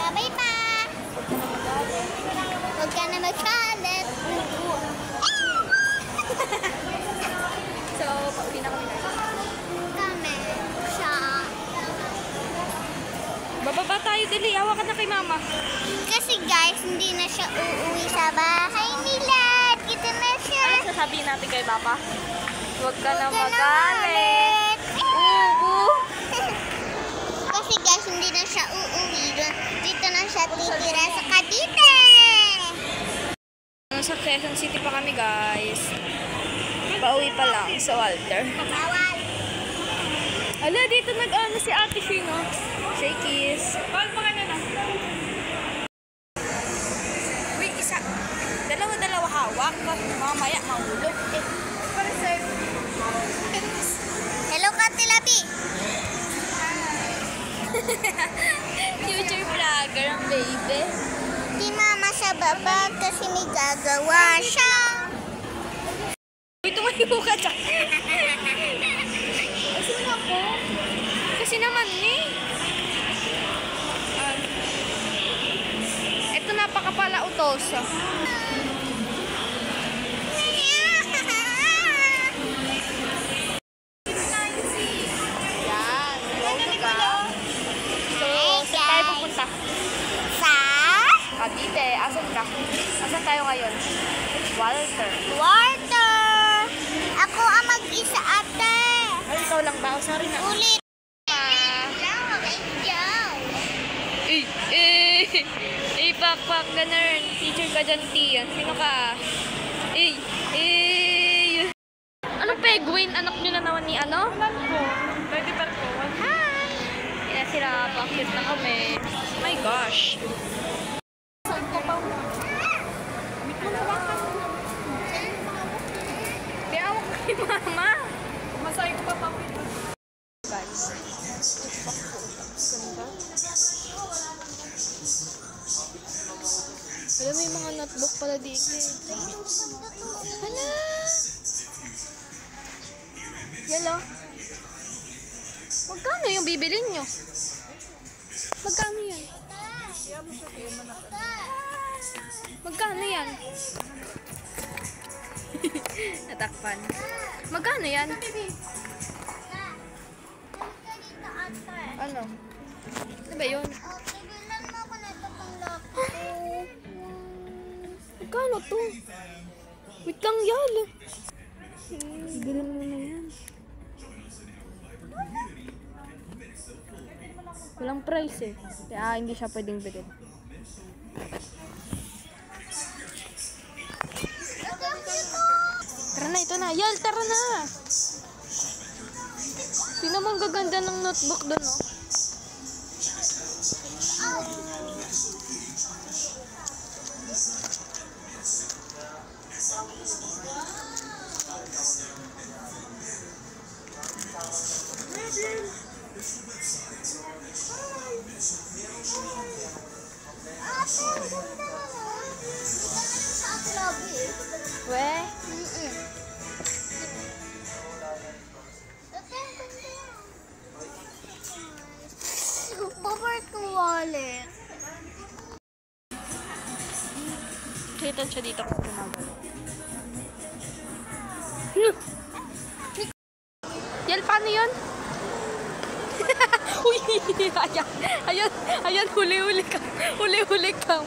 Bye-bye pa. Huwag ka na magkalat. So, pauwi na kami na. Kami. Siya. Bababa tayo, dali. Hawakan na kay mama. Kasi guys, hindi na siya uuwi sa bahay nila. Dito na siya. Ano sasabihin natin kay papa? Huwag ka na Huwag ka na magalit. Kasi guys, hindi na siya uuwi. Dito na siya titira sa Cavite. Sa Quezon City pa kami, guys. Pauwi pa lang sa Walter. Bawal. Ala, dito nag-ano si Ate Shino. Shakies. Bawal pa ka na. Wait, isa. Dalawa hawak. Mamaya, mahulog. Para serve. Hello, Katilabi. Future vlogger ang baby. Si mama sa baba kasi may gagawa siya. Uy, tumayo ka dyan. Kasi ako. Kasi naman eh. Ito napakapala utos. Cavite. Asan ka? Asan tayo ngayon? Walter. Water! Ako ang mag-isa, ate. Ay, ikaw lang ba? Sorry na. Ulit. Pak, ganun. Teacher ka dyan, Tian. Sino ka? Anong Penguin? Anak nyo na naman ni ano? Anak ko. Pwede pa ko. Hi! Yan sila. Bakit na kami. My gosh. Mama! Masaya ko pa papito. Guys. Ganda. Alam mo yung mga notebook pala dito eh. Hala! Yalo. Magkano yung bibilin nyo? Magkano yan? Magkano yan? Natakpan. Magkano yan? Ano? Ano ba yun? Magkano to? Wait lang yan. Bigyan mo na yan. Walang price eh. Kaya hindi siya pwedeng bilhin. Tara na, ito na. Yal, tara na! Tingnan mo ang gaganda ng notebook doon, oh. Weh? Paborito ko wallet. Kita siya dito kung gumagano. Yal, paano yun? Uy! Ayan, huli-huli ka. Huli-huli ka.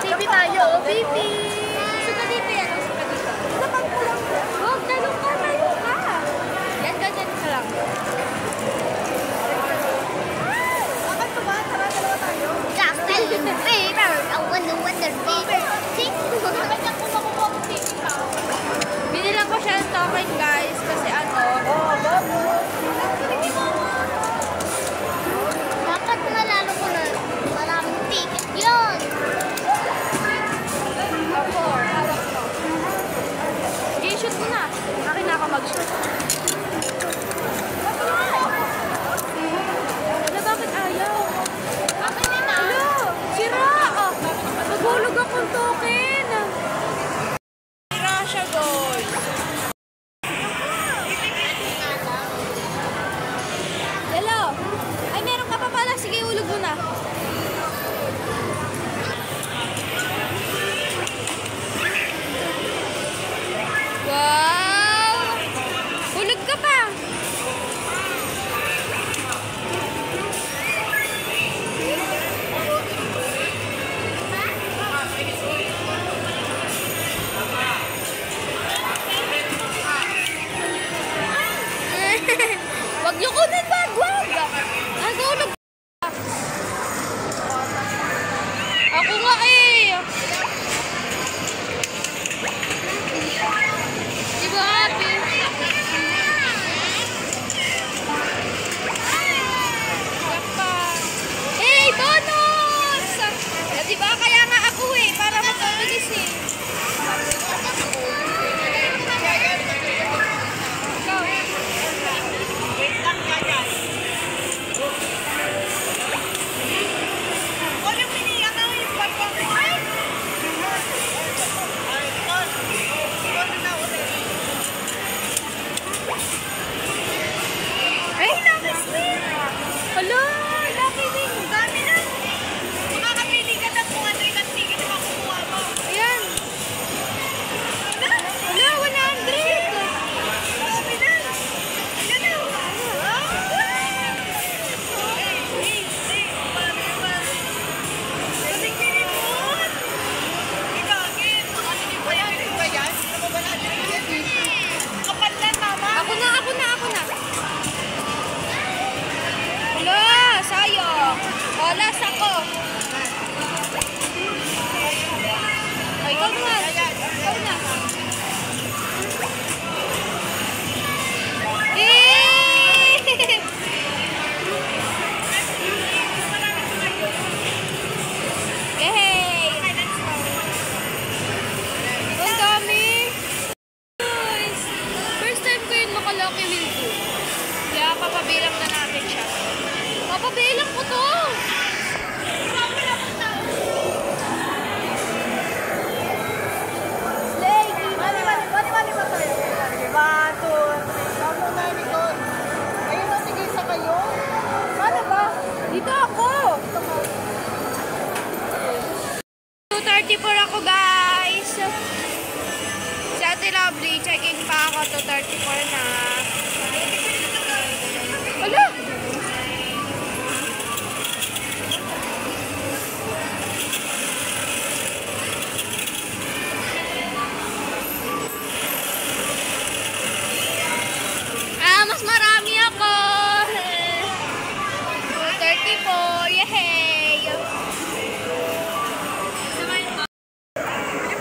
TV tayo, baby! Suka dito yan, suka dito. Huwag, talong ka. Yan, ganyan ka lang. Ate Lovely, checking pa ako to 34 na. Wala! Mas marami ako! 230 po! Yehey! Yung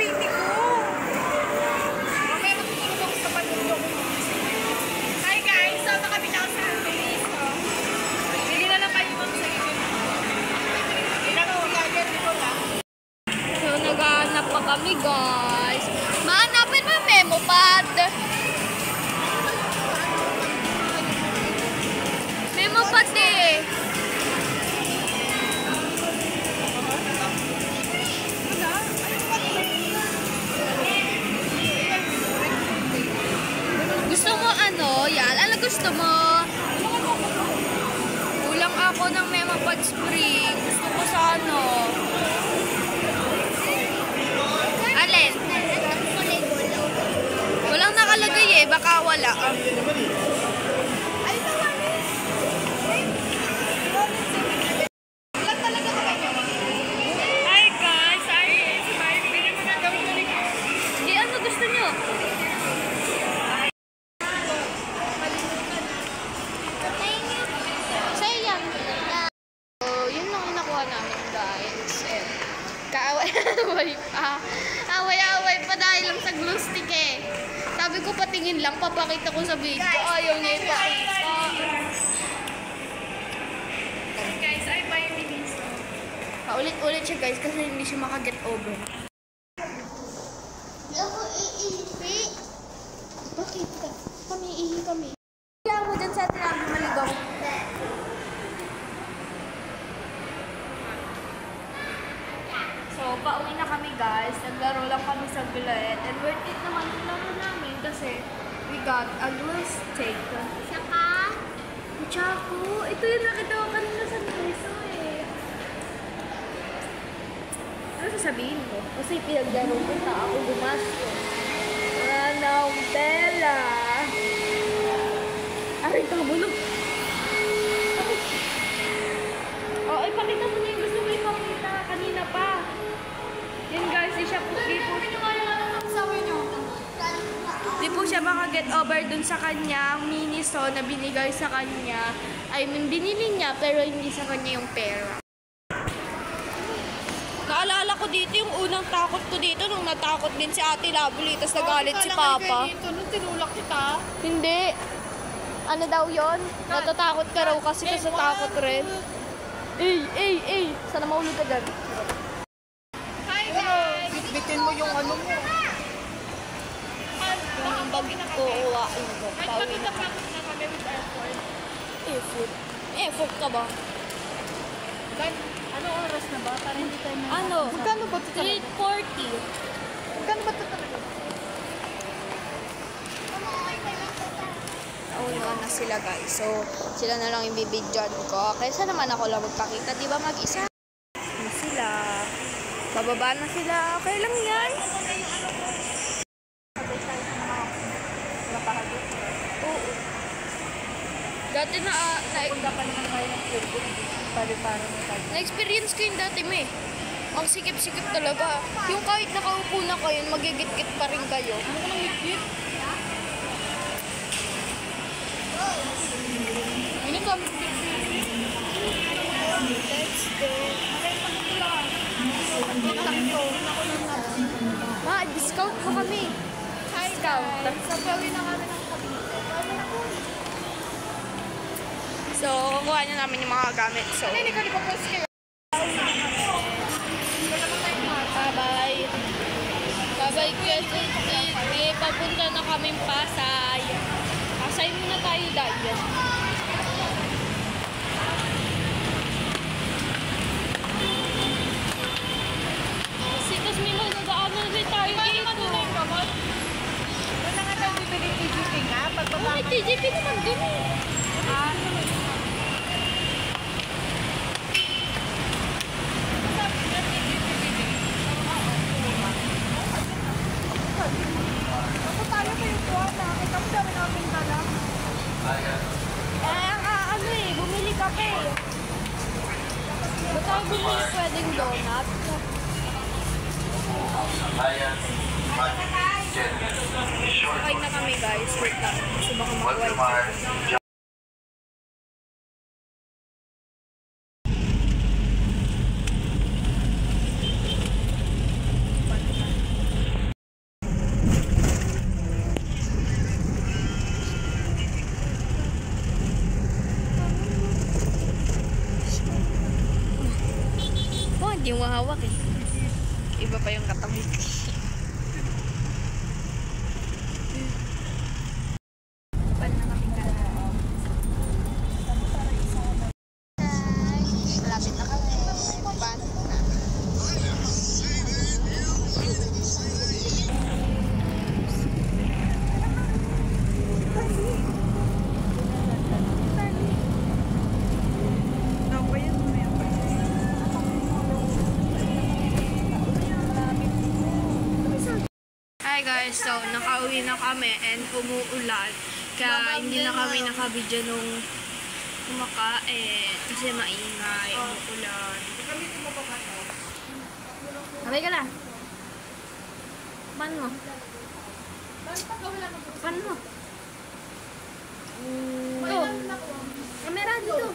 baby ko! Mamaya matutulog ako sa pagdudok. Hi guys! So, nakabili ako sa Hermes. Bili na lang kayo mga sa gilid. Ilang ko agad dito lang. So, naghahanap pa kami guys. Mahanapin mo yung memo pad. Memo pad eh. Gusto mo ano? Yan. Ano gusto mo? Kulang ako ng memo pad spring. Gusto ko sa ano? Alin? Walang nakalagay eh. Baka wala. Hi guys! Bili mo na gawin na rin. Hindi, ano gusto nyo? Sayang. So, yun lang yung nakuha namin guys. Kaaway-away pa. Away-away pa dahil lang sa glue stick eh. Sabi ko patingin lang, papakita ko sa video. Ayaw niya ipakita. Guys, I buy minis. Paulit-ulit siya guys kasi hindi siya makaget over. Ako iihi. Bakit? Kami, ihi kami. Kaya mo dyan sa atin ang maligaw. So, pauwi na kami guys. Naglaro lang kami sa gulet. And worth it naman yung laro namin kasi we got a glue stick. Saka, Chaco, ito yung nakita ko kanina sa peso eh. Ano sasabihin ko? Kasi pinaglaro ko na ako gumastos. Anong tela? Aray, kabulog. Oh, ipakita mo na yung gusto mo ipakita. Kanina pa. Yan guys, di po siya makaget over dun sa kanyang miniso na binigay sa kanya. I mean, binili niya pero hindi sa kanya yung pera. Naalala ko dito yung unang takot ko dito nung natakot din si Ate Lovely tapos nagalit si Papa. Nung tinulak kita. Hindi. Ano daw yon? Natatakot ka raw kasi sa takot rin. Sana maulog ka dyan. Hi guys! Bitbitin mo yung ano mo. Yung bag ko, uwain ko. Pauwi na. Nakita na kami with airport. Effort ka ba? Ano oras na ba? Para hindi tayo may... Ano? Magkano ba ito talaga? 3:40. Magkano ba ito talaga? Nauna na sila guys. So, sila na lang yung bibidyon ko. Kaysa naman ako lang magpakita. Di ba mag-isa? Ano sila? Bababa na sila. Okay lang yan. Oo. Dati Punta pa naman kayo ng Philippines. Para mo tayo. na-experience ko yung dati mo eh. Ang sikip-sikip talaga. Yung kahit nakaupo na kayo, magigit-git pa rin kayo. Ano ka nang higit? Ini kami Ma-discount mo kami. Discount. Sabawi na kami ng Cavite. So, kukuha na namin yung mga gamit. So, Hindi ka di ba post kayo? bye-bye. Bye-bye, Kuya Titi. Papunta na kaming Pasay. Pasay muna tayo dahil. Kasi tas may nagdaanan rin tayo dito. Wala nga tayo bibili TGP nga. Oh, may TGP naman dun eh. Ano eh, bumili kape. Ba't tayo bumili pwedeng donut? Kain na kami guys. Wait lang. Gusto baka makuha. Oh, hindi mo hawak eh. Iba pa yung katabi. Malapit na kami. Paano na? Hi guys, so nakauwi na kami and umuulan. Kaya hindi na kami nakabidyo nung kumakain kasi maingay, umuulan. Sabay ka lang. Pan mo. Pan mo. Ito. Kamera dito.